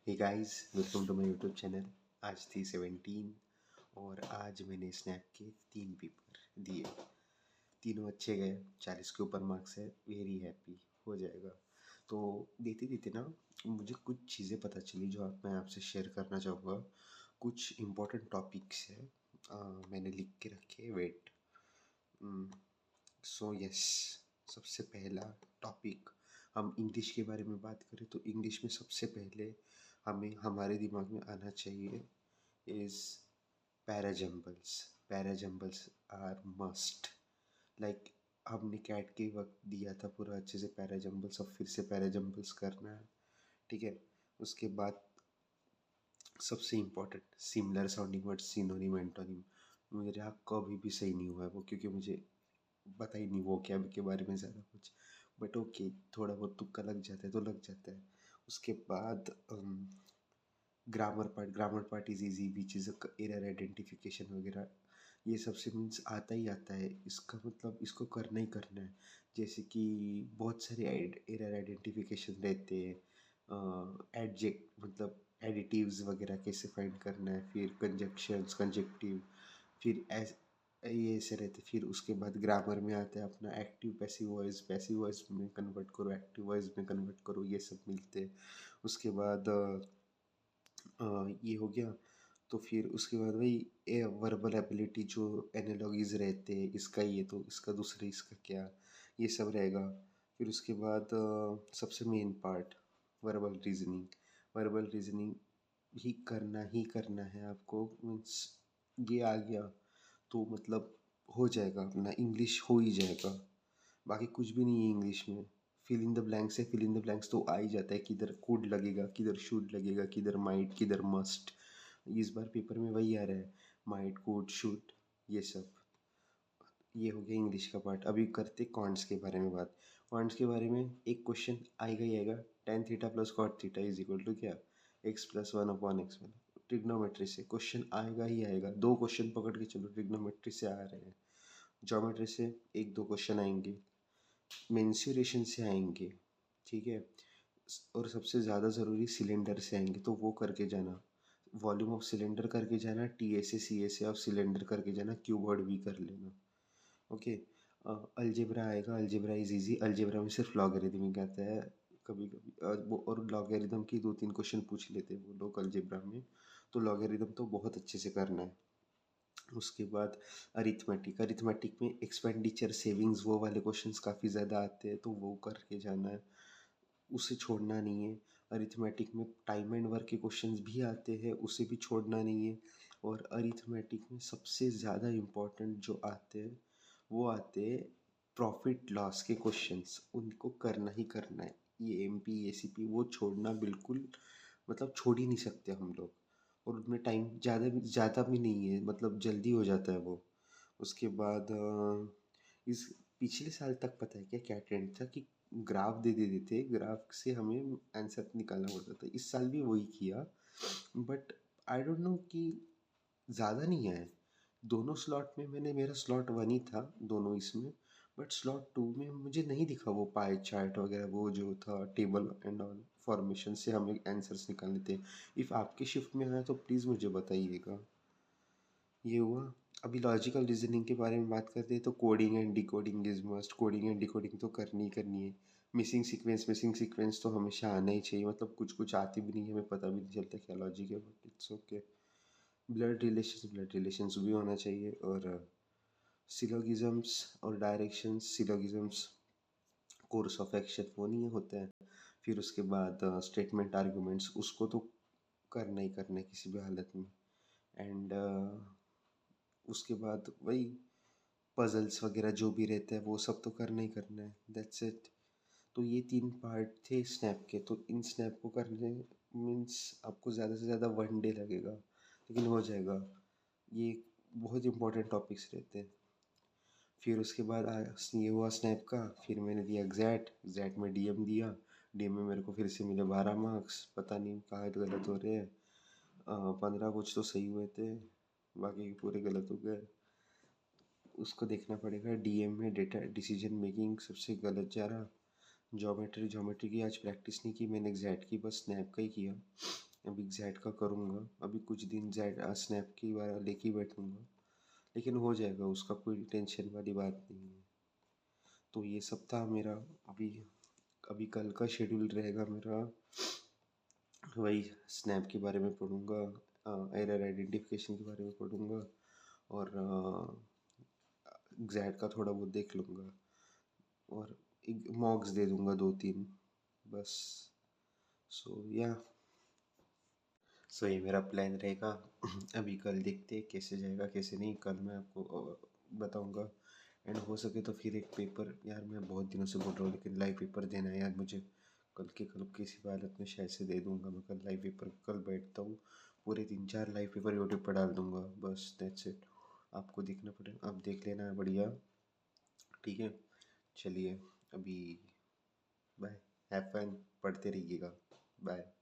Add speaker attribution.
Speaker 1: Hey guys, welcome to my YouTube channel. आज थी 17 और आज मैंने स्नैप के 3 पेपर दिए। तीनों अच्छे गए, 40 के ऊपर मार्क्स है। वेरी हैप्पी, हो जाएगा। तो देते देते ना मुझे कुछ चीज़ें पता चली जो मैं आपसे शेयर करना चाहूँगा। कुछ इम्पोर्टेंट टॉपिक्स है, मैंने लिख के रखे। वेट। सो यस, सबसे पहला टॉपिक, हम इंग्लिश के बारे में बात करें तो इंग्लिश में सबसे पहले हमें हमारे दिमाग में आना चाहिए is parajumbles. Parajumbles are must. Like हमने कैट के वक्त दिया था पूरा अच्छे से पैराजम्बल्स, अब फिर से पैराजम्बल्स करना है। ठीक है। उसके बाद सबसे important similar sounding word, synonym, antonym. मेरा कभी भी सही नहीं हुआ है वो, क्योंकि मुझे पता ही नहीं वो क्या के बारे में ज़्यादा कुछ। बट ओके, थोड़ा बहुत तुक्का लग जाता है तो लग जाता है। उसके बाद grammar part is easy, which is error identification वगैरह, ये सबसे मीन्स आता ही आता है। इसका मतलब इसको करना ही करना है। जैसे कि बहुत सारे एरर आइडेंटिफिकेशन रहते हैं। एडजेक्ट मतलब एडिटिव्स वगैरह कैसे फाइंड करना है, फिर कंजक्शंस, कंजक्टिव, फिर ये ऐसे रहते। फिर उसके बाद ग्रामर में आता है अपना एक्टिव पैसिव वॉइस में कन्वर्ट करो, एक्टिव वॉइस में कन्वर्ट करो, ये सब मिलते हैं। उसके बाद ये हो गया। तो फिर उसके बाद भाई वर्बल एबिलिटी, जो एनालॉगीज रहते हैं, इसका ये तो इसका दूसरे इसका क्या, ये सब रहेगा। फिर उसके बाद सबसे main part verbal reasoning. Verbal reasoning ही करना है आपको। मीन्स ये आ गया तो मतलब हो जाएगा, अपना इंग्लिश हो ही जाएगा। बाकी कुछ भी नहीं है इंग्लिश में। फिल इन द ब्लैंक्स है, फिल इन द ब्लैंक्स तो आ ही जाता है। किधर कुड लगेगा, किधर शुड लगेगा, किधर माइट, किधर मस्ट। इस बार पेपर में वही आ रहा है, माइट, कुड, शुड, ये सब। ये हो गया इंग्लिश का पार्ट। अभी करते कॉन्ट्स के बारे में बात। कॉन्ट्स के बारे में एक क्वेश्चन आएगा ही आएगा, tan theta plus cot theta is equal to क्या, x plus one upon x one. Trigonometry से क्वेश्चन आएगा ही आएगा। दो क्वेश्चन पकड़ के चलो, ट्रिग्नोमेट्री से आ रहे हैं। ज्योमेट्री से एक दो क्वेश्चन आएंगे, मेंसुरेशन से आएंगे। ठीक है। और सबसे ज़्यादा ज़रूरी सिलेंडर से आएंगे, तो वो करके जाना। वॉल्यूम ऑफ सिलेंडर करके जाना, टी ए से सी ए से ऑफ सिलेंडर करके जाना, क्यूबॉइड भी कर लेना। ओके। अलजेब्रा आएगा, अलजेब्रा इज इजी। अलजेब्रा में सिर्फ लॉगरिदमिक आता है कभी कभी, वो और लॉगरिदम की दो तीन क्वेश्चन पूछ लेते हैं वो लोग अलजेब्रा में। तो लॉगरिदम तो बहुत अच्छे से करना है। उसके बाद अरिथमेटिक में एक्सपेंडिचर, सेविंग्स, वो वाले क्वेश्चंस काफ़ी ज़्यादा आते हैं, तो वो करके जाना है, उसे छोड़ना नहीं है। अरिथमेटिक में टाइम एंड वर्क के क्वेश्चंस भी आते हैं, उसे भी छोड़ना नहीं है। और अरिथमेटिक में सबसे ज़्यादा इम्पोर्टेंट जो आते हैं वो आते हैं प्रॉफिट लॉस के क्वेश्चंस, उनको करना ही करना है। ये M P A C P वो छोड़ना बिल्कुल, मतलब छोड़ ही नहीं सकते हम लोग। और उनमें टाइम ज़्यादा भी नहीं है, मतलब जल्दी हो जाता है वो। उसके बाद इस पिछले साल तक पता है क्या क्या ट्रेंड था कि ग्राफ दे देते थे, ग्राफ से हमें आंसर निकालना पड़ता था। इस साल भी वही किया, बट आई डोंट नो कि ज़्यादा नहीं आया। दोनों स्लॉट में मैंने, मेरा स्लॉट वन ही था दोनों इसमें, बट स्लॉट टू में मुझे नहीं दिखा वो पाई चार्ट वगैरह, वो जो था टेबल एंड ऑल फॉर्मेशन से हमें आंसर्स निकालने थे। इफ़ आपके शिफ्ट में आया तो प्लीज़ मुझे बताइएगा। ये हुआ। अभी लॉजिकल रीजनिंग के बारे में बात करते हैं तो coding and decoding is must. Coding and decoding तो करनी ही करनी है। मिसिंग सीक्वेंस तो हमेशा आना ही चाहिए। मतलब कुछ कुछ आती भी नहीं है, हमें पता भी नहीं चलता क्या लॉजिक है, but it's okay. Blood relations भी होना चाहिए। और सिलोगिज्म्स और डायरेक्शंस, सिलोगिज्म्स कोर्स ऑफ एक्शन वो नहीं होता है। फिर उसके बाद स्टेटमेंट आर्गुमेंट्स, उसको तो करना ही करना है किसी भी हालत में। एंड उसके बाद वही पजल्स वगैरह जो भी रहता है वो सब तो करना ही करना है। That's it. तो ये तीन पार्ट थे स्नैप के। तो इन स्नैप को करने मीन्स आपको ज़्यादा से ज़्यादा वन डे लगेगा, लेकिन हो जाएगा। ये बहुत इंपॉर्टेंट टॉपिक्स रहते हैं। फिर उसके बाद ये हुआ स्नैप का। फिर मैंने दिया एग्जैट में डीएम दिया। डीएम में मेरे को फिर से मिले 12 मार्क्स। पता नहीं कहाँ गलत हो रहे हैं। 15 कुछ तो सही हुए थे, बाकी पूरे गलत हो गए। उसको देखना पड़ेगा। डीएम में डेटा डिसीजन मेकिंग सबसे गलत जा रहा। ज्योमेट्री की आज प्रैक्टिस नहीं की मैंने, एग्जैक्ट की बस स्नैप का ही किया। अभी जेड का करूँगा, अभी कुछ दिन जेड स्नैप की वाला लेके ही बैठूँगा, लेकिन हो जाएगा, उसका कोई टेंशन वाली बात नहीं है। तो ये सब था मेरा। अभी अभी कल का शेड्यूल रहेगा मेरा, वही स्नैप के बारे में पढ़ूँगा, एरर आइडेंटिफिकेशन के बारे में पढ़ूँगा, और जेड का थोड़ा बहुत देख लूँगा, और एक मॉक्स दे दूँगा 2-3, बस। सो ये मेरा प्लान रहेगा। अभी कल देखते हैं कैसे जाएगा कैसे नहीं, कल मैं आपको बताऊंगा। एंड हो सके तो फिर एक पेपर, यार मैं बहुत दिनों से बोल रहा हूँ लेकिन लाइव पेपर देना है यार मुझे, कल के कल किसी भी हालत में शायद से दे दूंगा मैं कल लाइव पेपर। कल बैठता हूँ, पूरे 3-4 लाइव पेपर यूट्यूब पर डाल दूंगा, बस दैट्स इट। आपको देखना पड़ेगा, आप देख लेना है, बढ़िया, ठीक है। चलिए, अभी बाय, हैव फन, पढ़ते रहिएगा, बाय।